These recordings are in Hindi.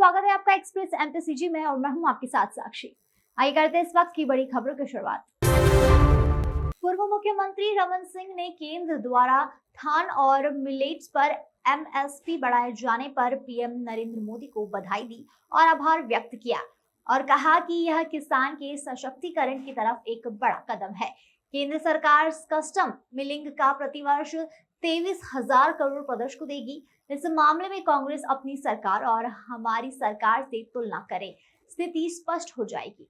स्वागत है आपका एक्सप्रेस एमपीसीजी में और मैं हूं आपके साथ साक्षी। आइए करते हैं इस वक्त की बड़ी खबरों की शुरुआत। पूर्व मुख्यमंत्री रमन सिंह ने केंद्र द्वारा धान और मिलेट्स पर एमएसपी बढ़ाए जाने पर पीएम नरेंद्र मोदी को बधाई दी और आभार व्यक्त किया और कहा कि यह किसान के सशक्तिकरण की तरफ एक बड़ा कदम है। केंद्र सरकार कस्टम मिलिंग का प्रतिवर्ष 23,000 करोड़ प्रदेश को देगी। इस मामले में कांग्रेस अपनी सरकार और हमारी सरकार से तुलना करे, स्थिति स्पष्ट हो जाएगी।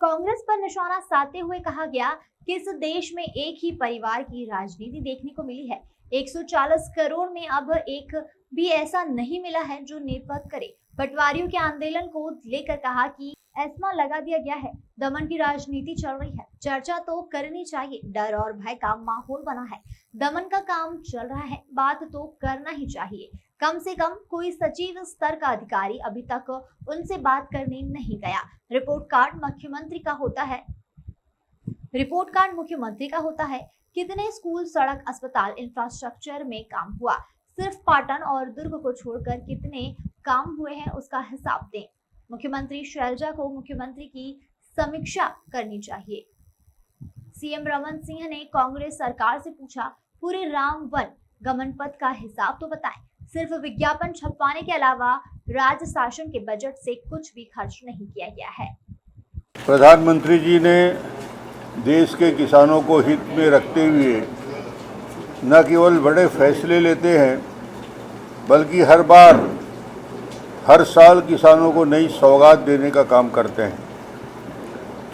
कांग्रेस पर निशाना साधते हुए कहा गया कि इस देश में एक ही परिवार की राजनीति देखने को मिली है। 140 करोड़ में अब एक भी ऐसा नहीं मिला है जो नेतृत्व करे। पटवारियों के आंदोलन को लेकर कहा कि एस्मा लगा दिया गया है, दमन की राजनीति चल रही है, चर्चा तो करनी चाहिए, डर और भय का माहौल बना है, दमन का काम चल रहा है, बात तो करना ही चाहिए। कम से कम कोई सचिव स्तर का अधिकारी अभी तक उनसे बात करने नहीं गया। रिपोर्ट कार्ड मुख्यमंत्री का होता है। कितने स्कूल, सड़क, अस्पताल, इंफ्रास्ट्रक्चर में काम हुआ, सिर्फ पाटन और दुर्ग को छोड़कर कितने काम हुए हैं उसका हिसाब दें। मुख्यमंत्री शैलजा को मुख्यमंत्री की समीक्षा करनी चाहिए। सीएम रमन सिंह ने कांग्रेस सरकार से पूछा, पूरे राम वन गमन पथ का हिसाब तो बताएं। सिर्फ विज्ञापन छपवाने के अलावा राज्य शासन के बजट से कुछ भी खर्च नहीं किया गया है। प्रधानमंत्री जी ने देश के किसानों को हित में रखते हुए न केवल बड़े फैसले लेते हैं बल्कि हर साल किसानों को नई सौगात देने का काम करते हैं।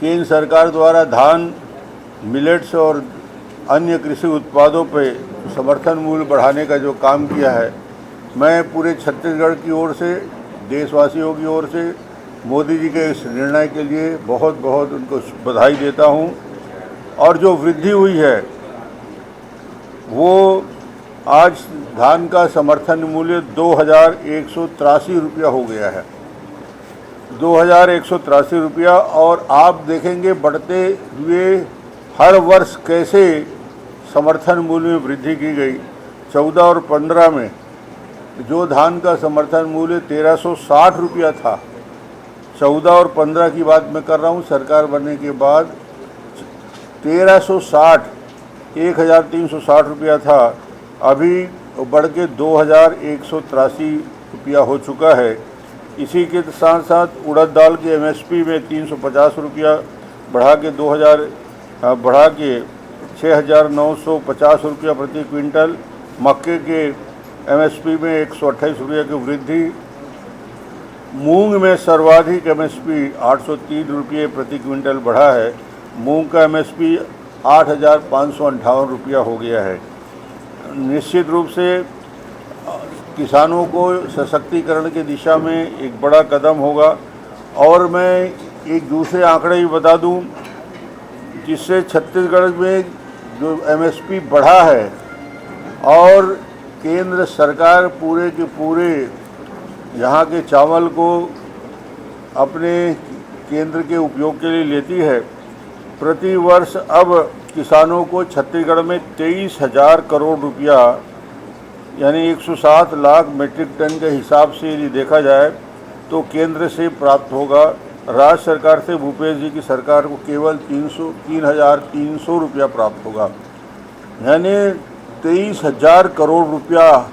केंद्र सरकार द्वारा धान, मिलेट्स और अन्य कृषि उत्पादों पर समर्थन मूल्य बढ़ाने का जो काम किया है, मैं पूरे छत्तीसगढ़ की ओर से, देशवासियों की ओर से मोदी जी के इस निर्णय के लिए बहुत बहुत उनको बधाई देता हूं। और जो वृद्धि हुई है वो आज धान का समर्थन मूल्य 2,183 रुपया हो गया है, 2,183 रुपया। और आप देखेंगे बढ़ते हुए हर वर्ष कैसे समर्थन मूल्य में वृद्धि की गई। 14 और 15 में जो धान का समर्थन मूल्य 1,360 रुपया था, 14 और 15 की बात मैं कर रहा हूँ, सरकार बनने के बाद 1,360 रुपया था, अभी बढ़ के 2,183 रुपया हो चुका है। इसी के साथ साथ उड़द दाल के एमएसपी में 350 रुपया बढ़ा के 6,950 रुपया प्रति क्विंटल, मक्के के एमएसपी में 128 रुपया की वृद्धि, मूंग में सर्वाधिक एमएसपी 803 रुपये प्रति क्विंटल बढ़ा है, मूंग का एमएसपी 8,558 रुपया हो गया है। निश्चित रूप से किसानों को सशक्तिकरण की दिशा में एक बड़ा कदम होगा। और मैं एक दूसरे आंकड़े भी बता दूं, जिससे छत्तीसगढ़ में जो एमएसपी बढ़ा है और केंद्र सरकार पूरे के पूरे यहाँ के चावल को अपने केंद्र के उपयोग के लिए लेती है। प्रति वर्ष अब किसानों को छत्तीसगढ़ में 23,000 करोड़ रुपया यानी 107 लाख मीट्रिक टन के हिसाब से यदि देखा जाए तो केंद्र से प्राप्त होगा। राज्य सरकार से भूपेश जी की सरकार को केवल 3,300 रुपया प्राप्त होगा, यानी 23,000 करोड़ रुपया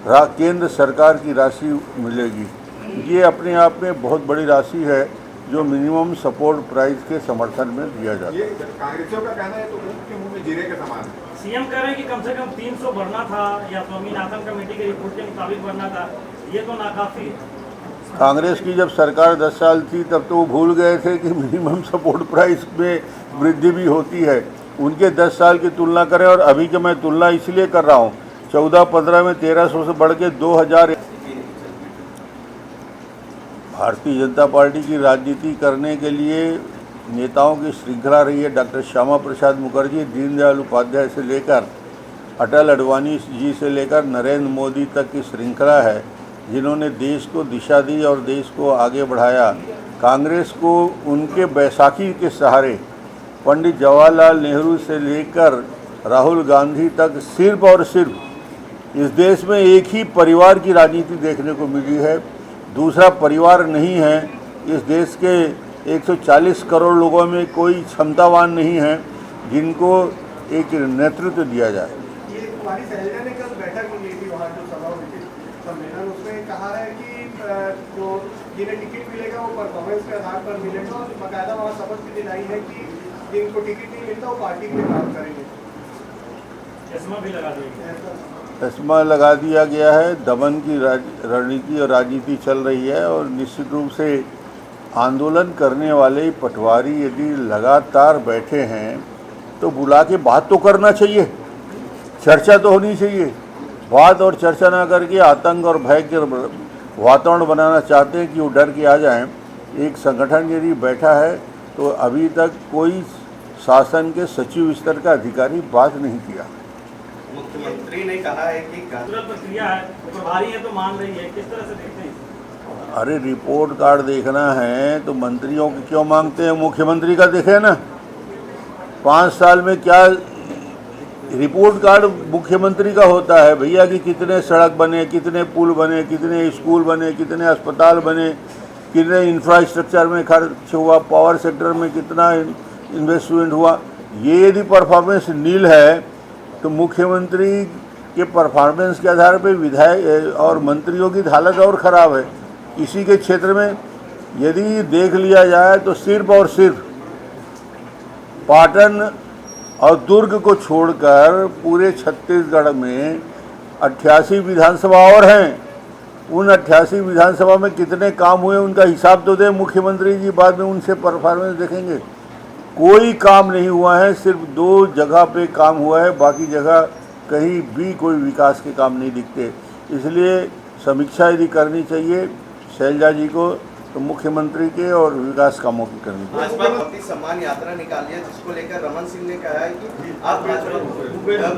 केंद्र सरकार की राशि मिलेगी। ये अपने आप में बहुत बड़ी राशि है जो मिनिमम सपोर्ट प्राइस के समर्थन में दिया जाता है। ये कांग्रेसियों का कहना है तो ऊँट के मुंह में जीरे के समान है। सीएम कह रहे हैं कि कम से कम 300 बढ़ना था या स्वामीनाथन कमेटी की रिपोर्ट के मुताबिक बढ़ना था, ये तो नाकाफी है। कांग्रेस की जब सरकार 10 साल थी तब तो वो भूल गए थे कि मिनिमम सपोर्ट प्राइस में वृद्धि भी होती है। उनके 10 साल की तुलना करें और अभी की मैं तुलना इसलिए कर रहा हूँ, 14-15 में 1,300 से बढ़ के 2,000। भारतीय जनता पार्टी की राजनीति करने के लिए नेताओं की श्रृंखला रही है। डॉक्टर श्यामा प्रसाद मुखर्जी, दीनदयाल उपाध्याय से लेकर अटल अडवाणी जी से लेकर नरेंद्र मोदी तक की श्रृंखला है, जिन्होंने देश को दिशा दी और देश को आगे बढ़ाया। कांग्रेस को उनके बैसाखी के सहारे पंडित जवाहरलाल नेहरू से लेकर राहुल गांधी तक सिर्फ और सिर्फ इस देश में एक ही परिवार की राजनीति देखने को मिली है, दूसरा परिवार नहीं है। इस देश के 140 करोड़ लोगों में कोई क्षमतावान नहीं है जिनको एक नेतृत्व दिया जाए। ये कुमारी शैलजा ने कल बैठक ली थी, वहाँ जो सभा हुई थी सम्मेलन, उसमें कहा है कि जो जिन्हें टिकट मिलेगा वो परफॉर्मेंस के आधार पर मिलेगा और बाकायदा वहाँ शपथ भी दिलाई है कि जिनको टिकट नहीं मिलता वो पार्टी के लिए काम करेंगे। चश्मा भी लगा देंगे। चश्मा लगा दिया गया है। दमन की रणनीति और राजनीति चल रही है और निश्चित रूप से आंदोलन करने वाले पटवारी यदि लगातार बैठे हैं तो बुला के बात तो करना चाहिए, चर्चा तो होनी चाहिए। बात और चर्चा ना करके आतंक और भय के वातावरण बनाना चाहते हैं कि वो डर के आ जाएं। एक संगठन यदि बैठा है तो अभी तक कोई शासन के सचिव स्तर का अधिकारी बात नहीं किया। मुख्यमंत्री ने कहा है कि प्रक्रिया है, प्रभारी है तो मान रही है, किस तरह से देखते हैं? अरे रिपोर्ट कार्ड देखना है तो मंत्रियों के क्यों मांगते हैं, मुख्यमंत्री का देखे ना। 5 साल में क्या रिपोर्ट कार्ड मुख्यमंत्री का होता है भैया कि कितने सड़क बने, कितने पुल बने, कितने स्कूल बने, कितने अस्पताल बने, कितने इंफ्रास्ट्रक्चर में खर्च हुआ, पावर सेक्टर में कितना इन्वेस्टमेंट हुआ। ये यदि परफॉर्मेंस नील है तो मुख्यमंत्री के परफॉर्मेंस के आधार पर विधायक और मंत्रियों की हालत और ख़राब है। इसी के क्षेत्र में यदि देख लिया जाए तो सिर्फ और सिर्फ पाटन और दुर्ग को छोड़कर पूरे छत्तीसगढ़ में 88 विधानसभा और हैं। उन 88 विधानसभा में कितने काम हुए उनका हिसाब तो दें मुख्यमंत्री जी, बाद में उनसे परफॉर्मेंस देखेंगे। कोई काम नहीं हुआ है, सिर्फ 2 जगह पे काम हुआ है, बाकी जगह कहीं भी कोई विकास के काम नहीं दिखते। इसलिए समीक्षा यदि करनी चाहिए शैलजा जी को तो मुख्यमंत्री के और विकास कामों की करनी चाहिए। भाजपा भक्ति सम्मान यात्रा निकाली है जिसको लेकर रमन सिंह ने कहा है कि अब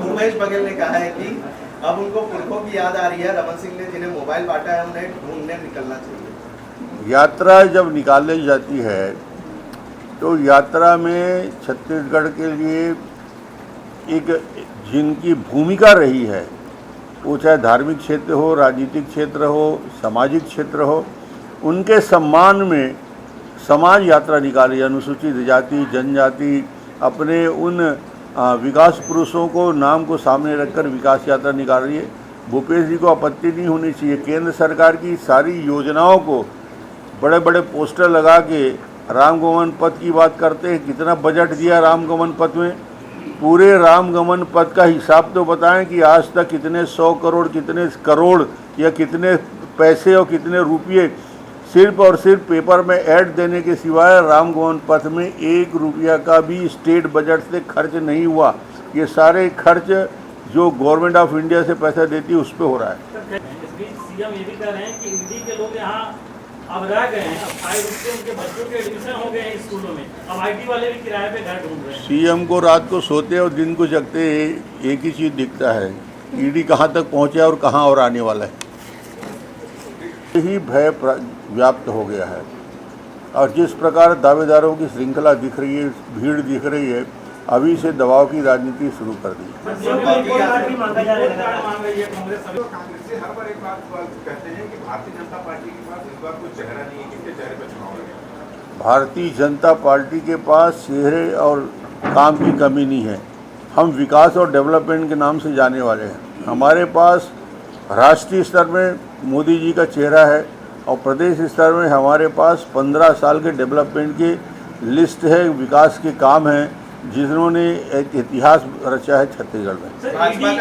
भूपेश बघेल ने कहा है कि अब उनको पुरखों की याद आ रही है। रमन सिंह ने जिन्हें मोबाइल बांटा है उन्हें ढूंढने निकलना चाहिए। यात्रा जब निकाली जाती है तो यात्रा में छत्तीसगढ़ के लिए एक जिनकी भूमिका रही है, वो चाहे धार्मिक क्षेत्र हो, राजनीतिक क्षेत्र हो, सामाजिक क्षेत्र हो, उनके सम्मान में समाज यात्रा निकाली। अनुसूचित जाति जनजाति अपने उन विकास पुरुषों को नाम को सामने रखकर विकास यात्रा निकाल रही है। भूपेश जी को आपत्ति नहीं होनी चाहिए। केंद्र सरकार की सारी योजनाओं को बड़े बड़े पोस्टर लगा के रामगमन पथ की बात करते हैं। कितना बजट दिया रामगमन पथ में, पूरे रामगमन पथ का हिसाब तो बताएं कि आज तक कितने 100 करोड़, कितने करोड़ या कितने पैसे और कितने रुपये सिर्फ और सिर्फ पेपर में ऐड देने के सिवाय रामगमन पथ में 1 रुपया का भी स्टेट बजट से खर्च नहीं हुआ। ये सारे खर्च जो गवर्नमेंट ऑफ इंडिया से पैसा देती है उस पर हो रहा है। इस बीच सीएम ये भी कह रहे हैं कि ईडी के लोग यहाँ अब रह गए हैं, अब स्थायी रूप से उनके बच्चों के एडमिशन हो गए हैं स्कूलों में, अब आईटी वाले भी किराए पे घर ढूंढ रहे हैं। सीएम को रात को सोते और दिन को जगते एक ही चीज़ दिखता है, ईडी कहाँ तक पहुँचा और कहाँ और आने वाला है। यही भय व्याप्त हो गया है और जिस प्रकार दावेदारों की श्रृंखला दिख रही है, भीड़ दिख रही है, अभी से दबाव की राजनीति शुरू कर दी। कांग्रेस से हर बार एक बात कहते हैं कि भारतीय जनता पार्टी के पास इस बार कोई चेहरा नहीं है, किसके चेहरे पर चुनाव लड़ेगा? भारतीय जनता पार्टी के पास चेहरे और काम की कमी नहीं है। हम विकास और डेवलपमेंट के नाम से जाने वाले हैं। हमारे पास राष्ट्रीय स्तर में मोदी जी का चेहरा है और प्रदेश स्तर में हमारे पास 15 साल के डेवलपमेंट की लिस्ट है, विकास के काम हैं जिन्होंने एक इतिहास रचा है छत्तीसगढ़ में। भाजपा का